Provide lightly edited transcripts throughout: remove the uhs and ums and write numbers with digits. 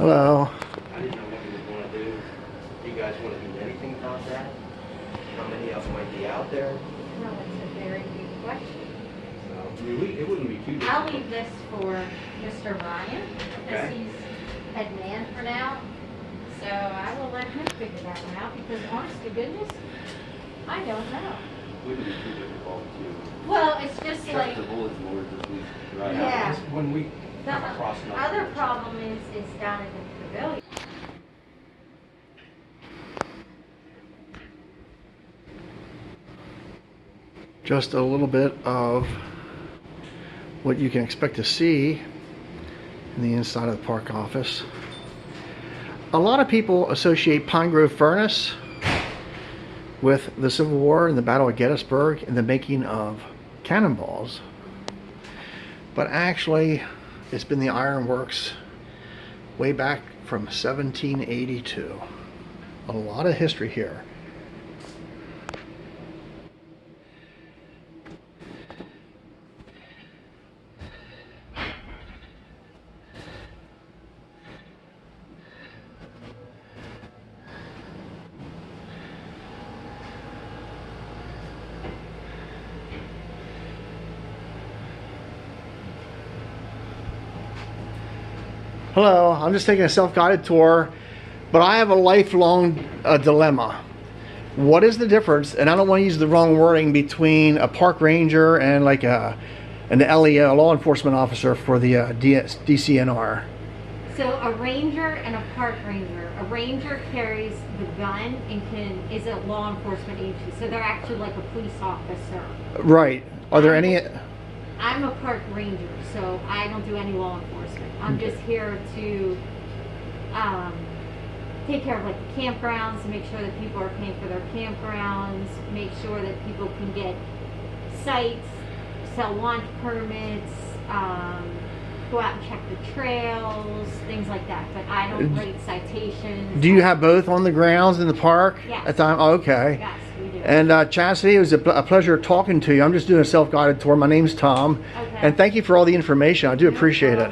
Hello. I didn't know what you would want to do. Do you guys want to do anything about that? How many of them might be out there? No, it's a very good question. So, I mean, it wouldn't be too difficult. I'll leave this for Mr. Ryan, because Okay. he's head man for now. So I will let him figure that one out, because honest to goodness, I don't know. Wouldn't be too difficult to Well, it's just check like, the bulletin board this week. Right. Yeah. Just when we the come across another other one. problem is down in the pavilion. Just a little bit of what you can expect to see in the inside of the park office. A lot of people associate Pine Grove Furnace with the Civil War and the Battle of Gettysburg and the making of cannonballs. But actually, it's been the Iron Works way back from 1782. A lot of history here. Hello, I'm just taking a self-guided tour, but I have a lifelong dilemma. What is the difference, and I don't want to use the wrong wording, between a park ranger and like an LEO, a law enforcement officer for the DCNR? So a ranger and a park ranger. A ranger carries the gun and is a law enforcement agency. So they're actually like a police officer. Right. Are there any? I'm a park ranger, so I don't do any law enforcement. I'm just here to take care of like the campgrounds, make sure that people are paying for their campgrounds, make sure that people can get sites, sell launch permits, go out and check the trails, things like that. But I don't write citations. Do you have both on the grounds in the park? Yes. At the time? Oh, okay. Yes, we do. And Chastity, it was a pleasure talking to you. I'm just doing a self-guided tour. My name's Tom. Okay. And thank you for all the information. I do appreciate it.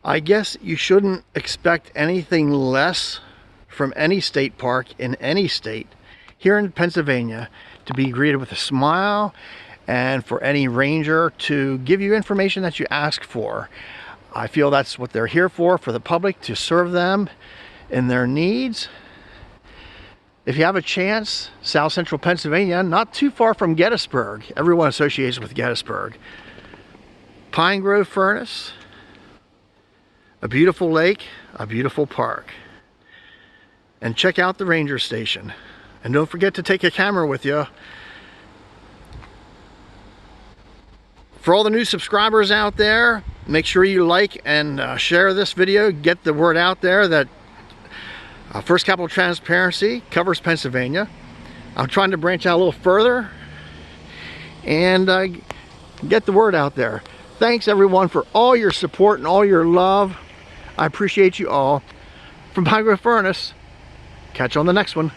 I guess you shouldn't expect anything less from any state park in any state here in Pennsylvania to be greeted with a smile, and for any ranger to give you information that you ask for. I feel that's what they're here for the public, to serve them in their needs. If you have a chance, South Central Pennsylvania, not too far from Gettysburg. Everyone associates with Gettysburg. Pine Grove Furnace. A beautiful lake, a beautiful park. And check out the ranger station. And don't forget to take a camera with you. For all the new subscribers out there, make sure you like and share this video. Get the word out there that First Capital Transparency covers Pennsylvania. I'm trying to branch out a little further and get the word out there. Thanks everyone for all your support and all your love. I appreciate you all. From Pine Grove Furnace, catch you on the next one.